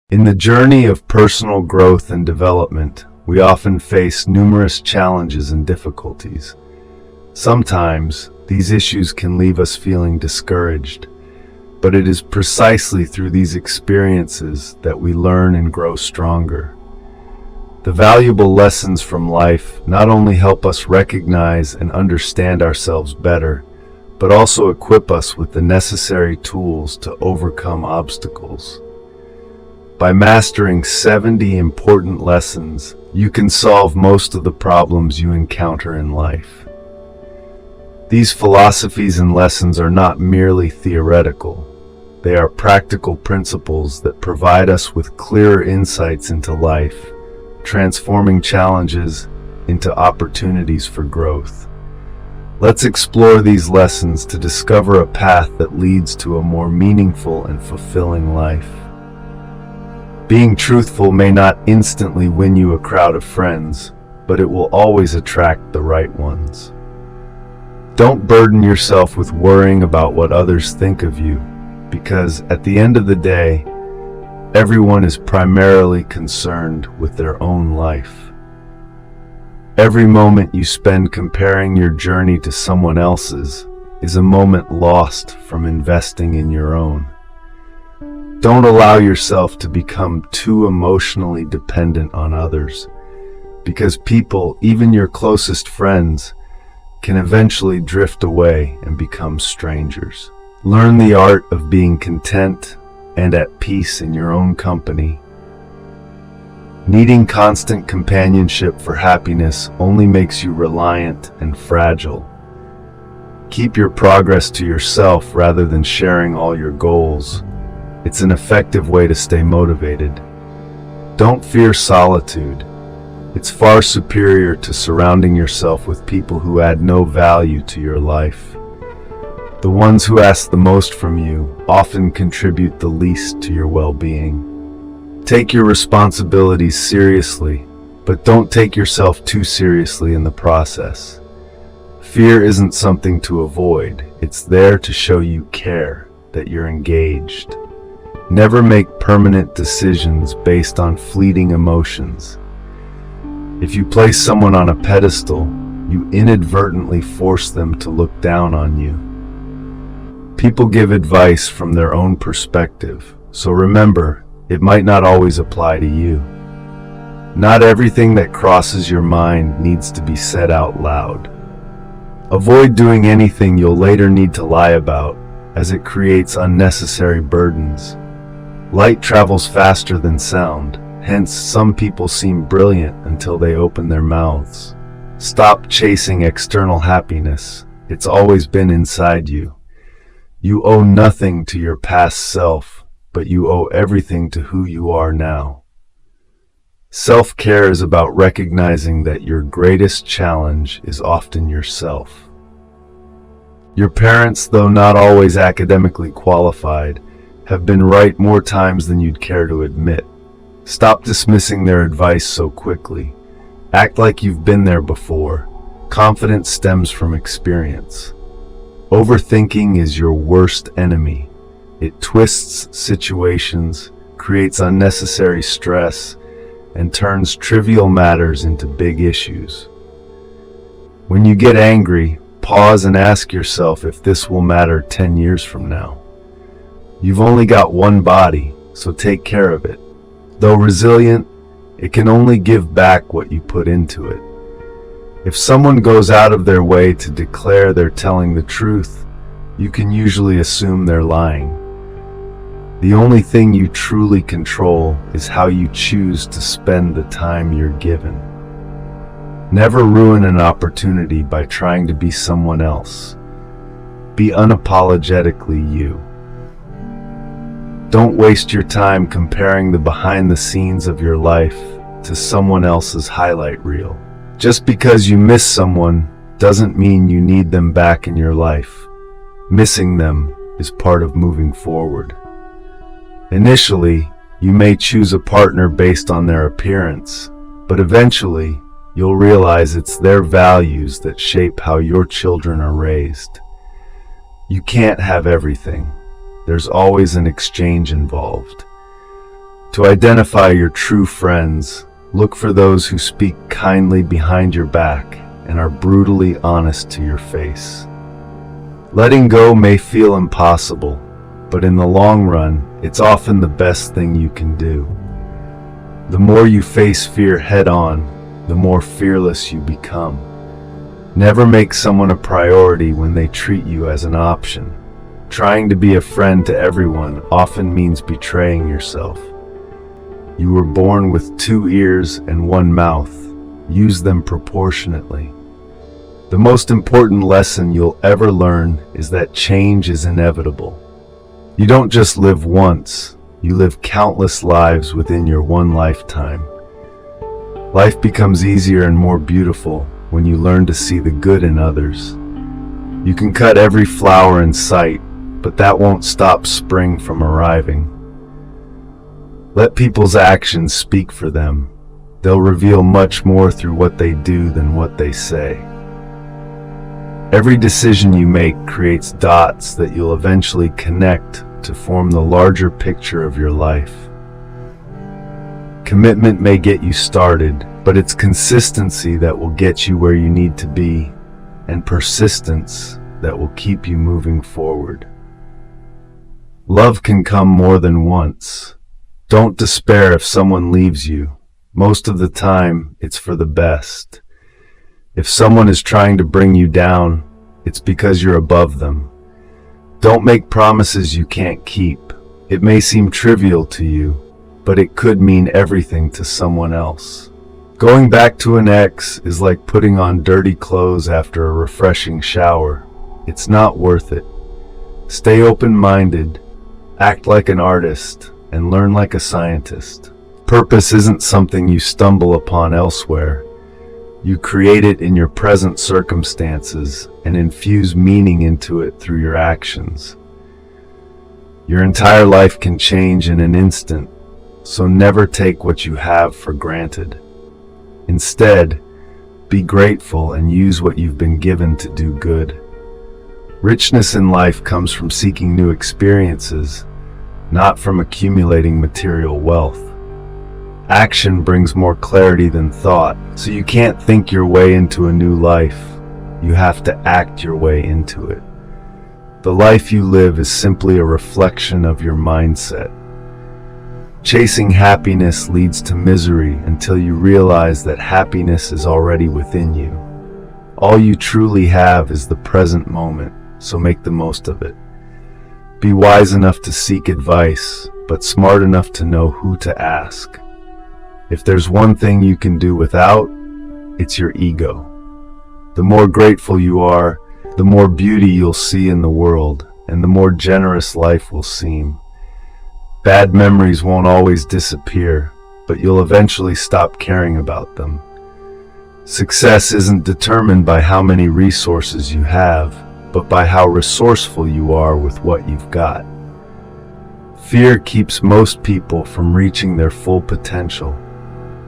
In the journey of personal growth and development, we often face numerous challenges and difficulties. Sometimes, these issues can leave us feeling discouraged, but it is precisely through these experiences that we learn and grow stronger. The valuable lessons from life not only help us recognize and understand ourselves better, but also equip us with the necessary tools to overcome obstacles. By mastering 70 important lessons, you can solve most of the problems you encounter in life. These philosophies and lessons are not merely theoretical. They are practical principles that provide us with clearer insights into life, transforming challenges into opportunities for growth. Let's explore these lessons to discover a path that leads to a more meaningful and fulfilling life. Being truthful may not instantly win you a crowd of friends, but it will always attract the right ones. Don't burden yourself with worrying about what others think of you, because at the end of the day, everyone is primarily concerned with their own life. Every moment you spend comparing your journey to someone else's is a moment lost from investing in your own. Don't allow yourself to become too emotionally dependent on others, because people, even your closest friends, can eventually drift away and become strangers. Learn the art of being content and at peace in your own company. Needing constant companionship for happiness only makes you reliant and fragile. Keep your progress to yourself rather than sharing all your goals. It's an effective way to stay motivated. Don't fear solitude. It's far superior to surrounding yourself with people who add no value to your life. The ones who ask the most from you often contribute the least to your well-being. Take your responsibilities seriously, but don't take yourself too seriously in the process. Fear isn't something to avoid. It's there to show you care, that you're engaged. Never make permanent decisions based on fleeting emotions. If you place someone on a pedestal, you inadvertently force them to look down on you. People give advice from their own perspective, so remember, it might not always apply to you. Not everything that crosses your mind needs to be said out loud. Avoid doing anything you'll later need to lie about, as it creates unnecessary burdens. Light travels faster than sound, hence some people seem brilliant until they open their mouths. Stop chasing external happiness. It's always been inside you. You owe nothing to your past self, but you owe everything to who you are now. Self-care is about recognizing that your greatest challenge is often yourself. Your parents, though not always academically qualified, have been right more times than you'd care to admit. Stop dismissing their advice so quickly. Act like you've been there before. Confidence stems from experience. Overthinking is your worst enemy. It twists situations, creates unnecessary stress, and turns trivial matters into big issues. When you get angry, pause and ask yourself if this will matter 10 years from now. You've only got one body, so take care of it. Though resilient, it can only give back what you put into it. If someone goes out of their way to declare they're telling the truth, you can usually assume they're lying. The only thing you truly control is how you choose to spend the time you're given. Never ruin an opportunity by trying to be someone else. Be unapologetically you. Don't waste your time comparing the behind the scenes of your life to someone else's highlight reel. Just because you miss someone doesn't mean you need them back in your life. Missing them is part of moving forward. Initially, you may choose a partner based on their appearance, but eventually, you'll realize it's their values that shape how your children are raised. You can't have everything. There's always an exchange involved. To identify your true friends, look for those who speak kindly behind your back and are brutally honest to your face. Letting go may feel impossible, but in the long run, it's often the best thing you can do. The more you face fear head-on, the more fearless you become. Never make someone a priority when they treat you as an option. Trying to be a friend to everyone often means betraying yourself. You were born with 2 ears and 1 mouth. Use them proportionately. The most important lesson you'll ever learn is that change is inevitable. You don't just live once, you live countless lives within your one lifetime. Life becomes easier and more beautiful when you learn to see the good in others. You can cut every flower in sight, but that won't stop spring from arriving. Let people's actions speak for them. They'll reveal much more through what they do than what they say. Every decision you make creates dots that you'll eventually connect to form the larger picture of your life. Commitment may get you started, but it's consistency that will get you where you need to be, and persistence that will keep you moving forward. Love can come more than once. Don't despair if someone leaves you. Most of the time, it's for the best. If someone is trying to bring you down, it's because you're above them. Don't make promises you can't keep. It may seem trivial to you, but it could mean everything to someone else. Going back to an ex is like putting on dirty clothes after a refreshing shower. It's not worth it. Stay open-minded, act like an artist, and learn like a scientist. Purpose isn't something you stumble upon elsewhere. You create it in your present circumstances and infuse meaning into it through your actions. Your entire life can change in an instant, so never take what you have for granted. Instead, be grateful and use what you've been given to do good. Richness in life comes from seeking new experiences, not from accumulating material wealth. Action brings more clarity than thought, so you can't think your way into a new life. You have to act your way into it. The life you live is simply a reflection of your mindset. Chasing happiness leads to misery until you realize that happiness is already within you. All you truly have is the present moment, so make the most of it. Be wise enough to seek advice, but smart enough to know who to ask. If there's one thing you can do without, it's your ego. The more grateful you are, the more beauty you'll see in the world, and the more generous life will seem. Bad memories won't always disappear, but you'll eventually stop caring about them. Success isn't determined by how many resources you have, but by how resourceful you are with what you've got. Fear keeps most people from reaching their full potential.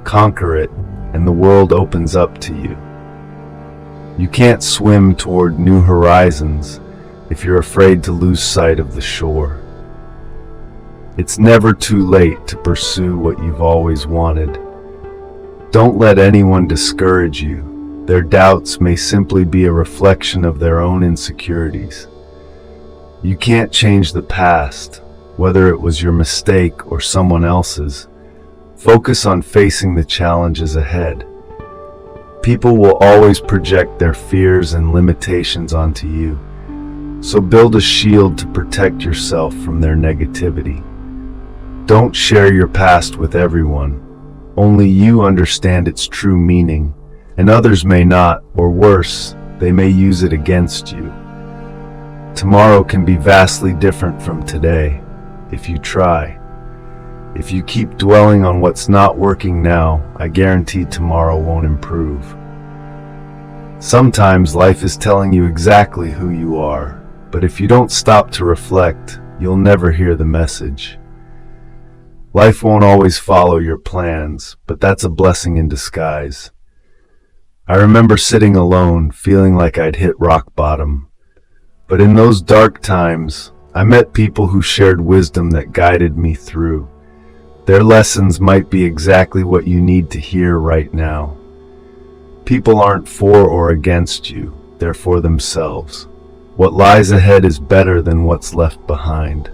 Conquer it, and the world opens up to you. You can't swim toward new horizons if you're afraid to lose sight of the shore. It's never too late to pursue what you've always wanted. Don't let anyone discourage you. Their doubts may simply be a reflection of their own insecurities. You can't change the past, whether it was your mistake or someone else's. Focus on facing the challenges ahead. People will always project their fears and limitations onto you, so build a shield to protect yourself from their negativity. Don't share your past with everyone. Only you understand its true meaning, and others may not, or worse, they may use it against you. Tomorrow can be vastly different from today, if you try. If you keep dwelling on what's not working now, I guarantee tomorrow won't improve. Sometimes life is telling you exactly who you are, but if you don't stop to reflect, you'll never hear the message. Life won't always follow your plans, but that's a blessing in disguise. I remember sitting alone, feeling like I'd hit rock bottom. But in those dark times, I met people who shared wisdom that guided me through. Their lessons might be exactly what you need to hear right now. People aren't for or against you, they're for themselves. What lies ahead is better than what's left behind.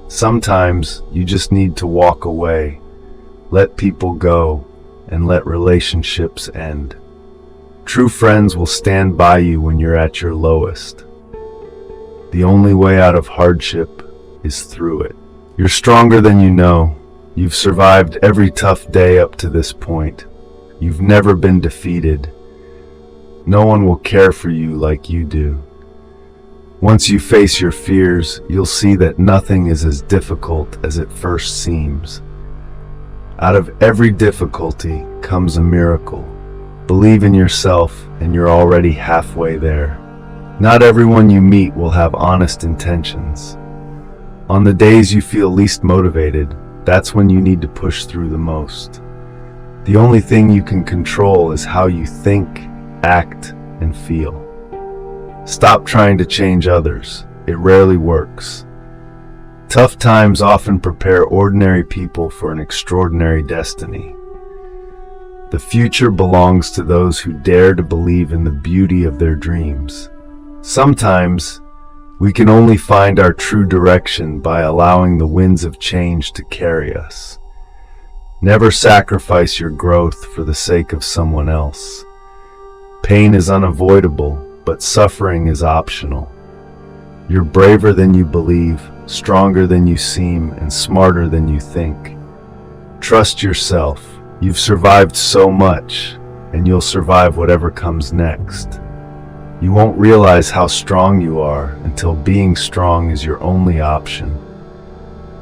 Sometimes you just need to walk away, let people go, and let relationships end. True friends will stand by you when you're at your lowest. The only way out of hardship is through it. You're stronger than you know. You've survived every tough day up to this point. You've never been defeated. No one will care for you like you do. Once you face your fears, you'll see that nothing is as difficult as it first seems. Out of every difficulty comes a miracle. Believe in yourself and you're already halfway there. Not everyone you meet will have honest intentions. On the days you feel least motivated, that's when you need to push through the most. The only thing you can control is how you think, act, and feel. Stop trying to change others. It rarely works. Tough times often prepare ordinary people for an extraordinary destiny. The future belongs to those who dare to believe in the beauty of their dreams. Sometimes, we can only find our true direction by allowing the winds of change to carry us. Never sacrifice your growth for the sake of someone else. Pain is unavoidable, but suffering is optional. You're braver than you believe, stronger than you seem, and smarter than you think. Trust yourself. You've survived so much, and you'll survive whatever comes next. You won't realize how strong you are until being strong is your only option.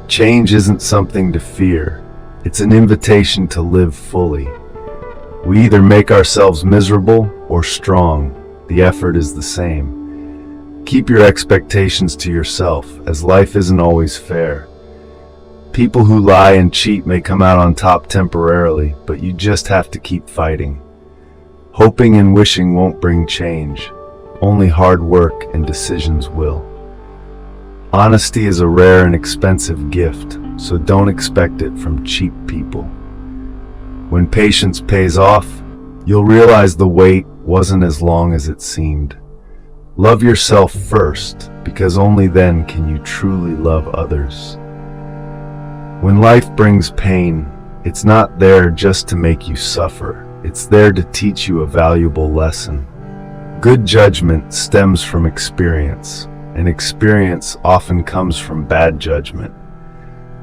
Change isn't something to fear. It's an invitation to live fully. We either make ourselves miserable or strong. The effort is the same. Keep your expectations to yourself, as life isn't always fair. People who lie and cheat may come out on top temporarily, but you just have to keep fighting. Hoping and wishing won't bring change. Only hard work and decisions will. Honesty is a rare and expensive gift, so don't expect it from cheap people. When patience pays off, you'll realize the wait wasn't as long as it seemed. Love yourself first, because only then can you truly love others. When life brings pain, it's not there just to make you suffer. It's there to teach you a valuable lesson. Good judgment stems from experience, and experience often comes from bad judgment.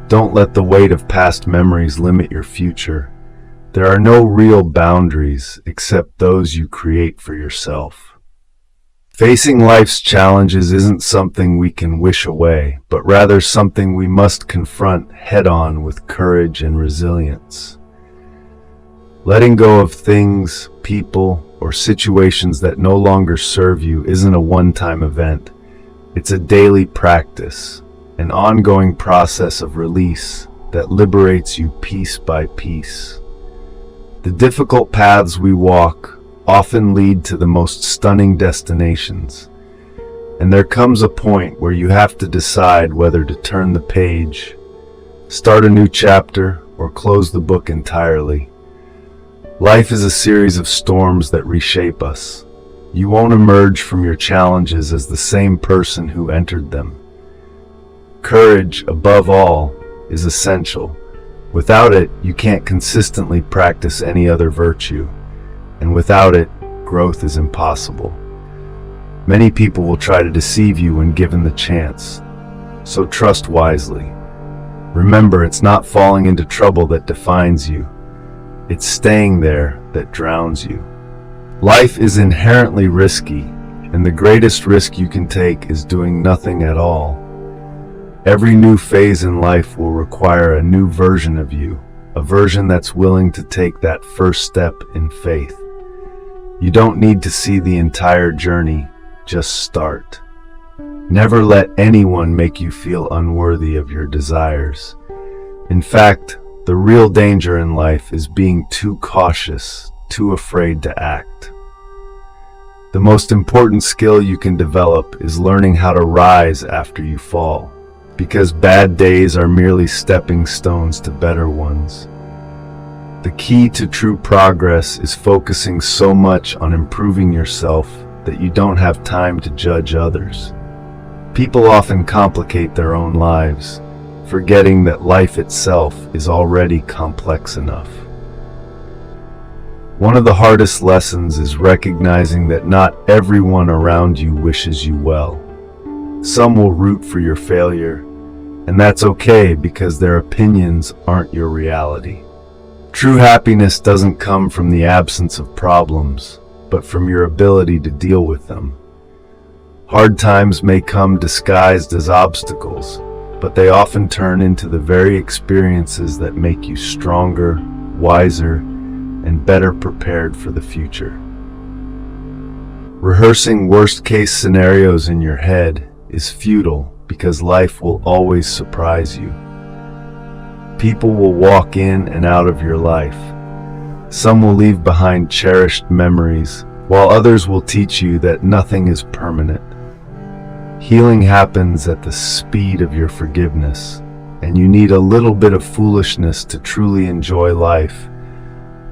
Don't let the weight of past memories limit your future. There are no real boundaries except those you create for yourself. Facing life's challenges isn't something we can wish away, but rather something we must confront head-on with courage and resilience. Letting go of things, people, or situations that no longer serve you isn't a one-time event. It's a daily practice, an ongoing process of release that liberates you piece by piece. The difficult paths we walk often lead to the most stunning destinations, and there comes a point where you have to decide whether to turn the page, start a new chapter, or close the book entirely. Life is a series of storms that reshape us. You won't emerge from your challenges as the same person who entered them. Courage, above all, is essential. Without it, you can't consistently practice any other virtue. And without it, growth is impossible. Many people will try to deceive you when given the chance, so trust wisely. Remember, it's not falling into trouble that defines you. It's staying there that drowns you. Life is inherently risky, and the greatest risk you can take is doing nothing at all. Every new phase in life will require a new version of you, a version that's willing to take that first step in faith. You don't need to see the entire journey, just start. Never let anyone make you feel unworthy of your desires. In fact, the real danger in life is being too cautious, too afraid to act. The most important skill you can develop is learning how to rise after you fall. because bad days are merely stepping stones to better ones. The key to true progress is focusing so much on improving yourself that you don't have time to judge others. People often complicate their own lives, forgetting that life itself is already complex enough. One of the hardest lessons is recognizing that not everyone around you wishes you well. Some will root for your failure, and that's okay because their opinions aren't your reality. True happiness doesn't come from the absence of problems, but from your ability to deal with them. Hard times may come disguised as obstacles, but they often turn into the very experiences that make you stronger, wiser, and better prepared for the future. Rehearsing worst-case scenarios in your head is futile because life will always surprise you. People will walk in and out of your life. Some will leave behind cherished memories, while others will teach you that nothing is permanent. Healing happens at the speed of your forgiveness, and you need a little bit of foolishness to truly enjoy life,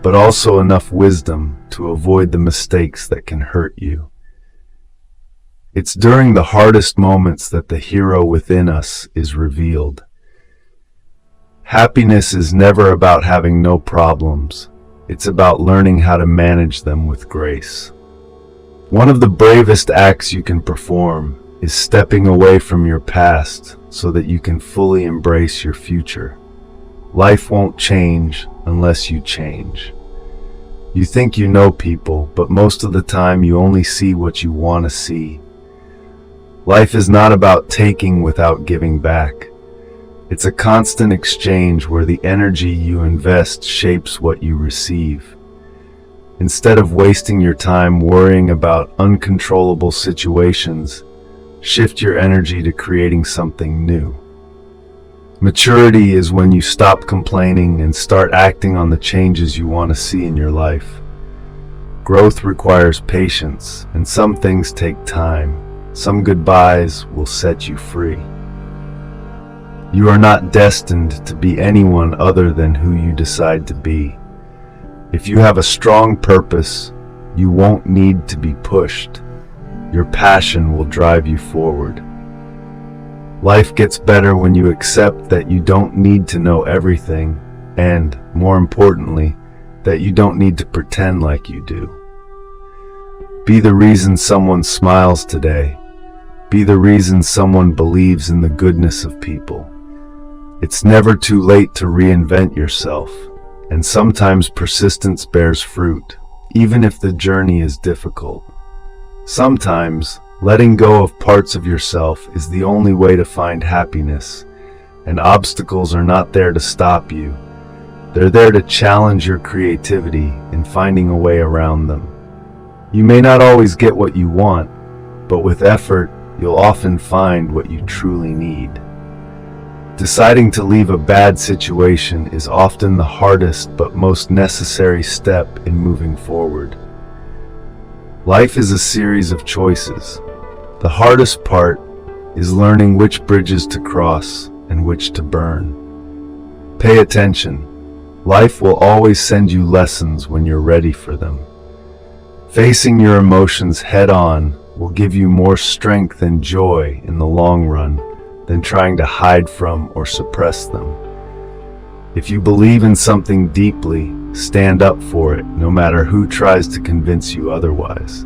but also enough wisdom to avoid the mistakes that can hurt you. It's during the hardest moments that the hero within us is revealed. Happiness is never about having no problems. It's about learning how to manage them with grace. One of the bravest acts you can perform is stepping away from your past so that you can fully embrace your future. Life won't change unless you change. You think you know people, but most of the time you only see what you want to see. Life is not about taking without giving back. It's a constant exchange where the energy you invest shapes what you receive. Instead of wasting your time worrying about uncontrollable situations, shift your energy to creating something new. Maturity is when you stop complaining and start acting on the changes you want to see in your life. Growth requires patience, and some things take time. Some goodbyes will set you free. You are not destined to be anyone other than who you decide to be. If you have a strong purpose, you won't need to be pushed. Your passion will drive you forward. Life gets better when you accept that you don't need to know everything, and, more importantly, that you don't need to pretend like you do. Be the reason someone smiles today. Be the reason someone believes in the goodness of people. It's never too late to reinvent yourself, and sometimes persistence bears fruit, even if the journey is difficult. Sometimes, letting go of parts of yourself is the only way to find happiness, and obstacles are not there to stop you. They're there to challenge your creativity in finding a way around them. You may not always get what you want, but with effort, you'll often find what you truly need. Deciding to leave a bad situation is often the hardest but most necessary step in moving forward. Life is a series of choices. The hardest part is learning which bridges to cross and which to burn. Pay attention. Life will always send you lessons when you're ready for them. Facing your emotions head on will give you more strength and joy in the long run than trying to hide from or suppress them. If you believe in something deeply, stand up for it, no matter who tries to convince you otherwise.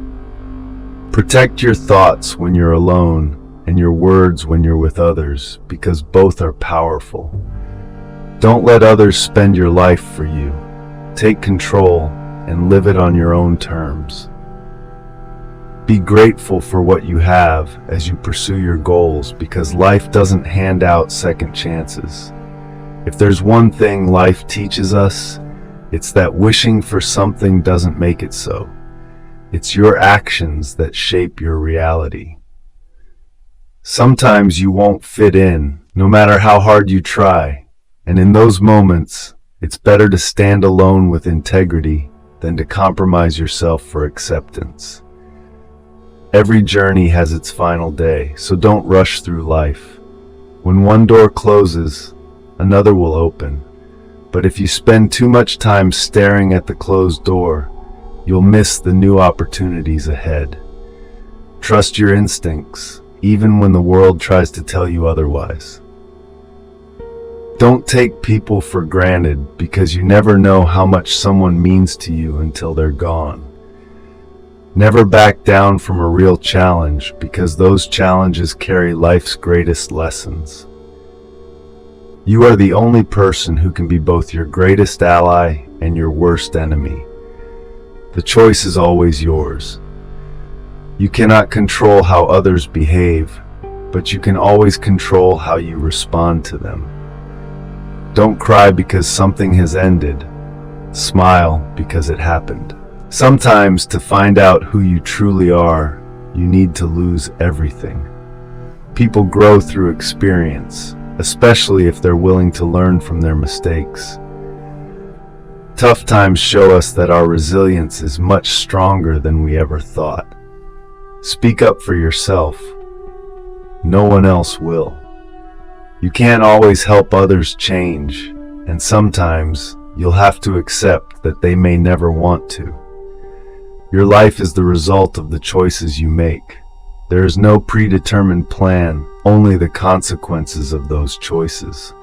Protect your thoughts when you're alone and your words when you're with others, because both are powerful. Don't let others spend your life for you. Take control and live it on your own terms. Be grateful for what you have as you pursue your goals, because life doesn't hand out second chances. If there's one thing life teaches us, it's that wishing for something doesn't make it so. It's your actions that shape your reality. Sometimes you won't fit in, no matter how hard you try, and in those moments, it's better to stand alone with integrity than to compromise yourself for acceptance. Every journey has its final day, so don't rush through life. When one door closes, another will open. But if you spend too much time staring at the closed door, you'll miss the new opportunities ahead. Trust your instincts, even when the world tries to tell you otherwise. Don't take people for granted, because you never know how much someone means to you until they're gone. Never back down from a real challenge, because those challenges carry life's greatest lessons. You are the only person who can be both your greatest ally and your worst enemy. The choice is always yours. You cannot control how others behave, but you can always control how you respond to them. Don't cry because something has ended. Smile because it happened. Sometimes, to find out who you truly are, you need to lose everything. People grow through experience, especially if they're willing to learn from their mistakes. Tough times show us that our resilience is much stronger than we ever thought. Speak up for yourself. No one else will. You can't always help others change, and sometimes you'll have to accept that they may never want to. Your life is the result of the choices you make. There is no predetermined plan, only the consequences of those choices.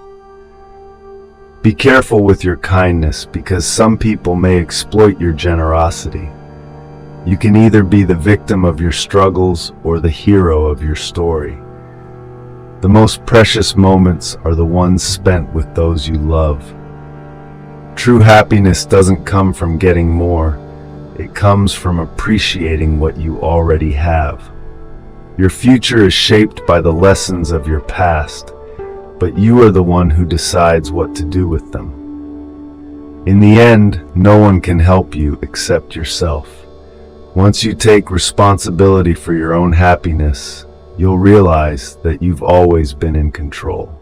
Be careful with your kindness, because some people may exploit your generosity. You can either be the victim of your struggles or the hero of your story. The most precious moments are the ones spent with those you love. True happiness doesn't come from getting more. It comes from appreciating what you already have. Your future is shaped by the lessons of your past, but you are the one who decides what to do with them. In the end, no one can help you except yourself. Once you take responsibility for your own happiness, you'll realize that you've always been in control.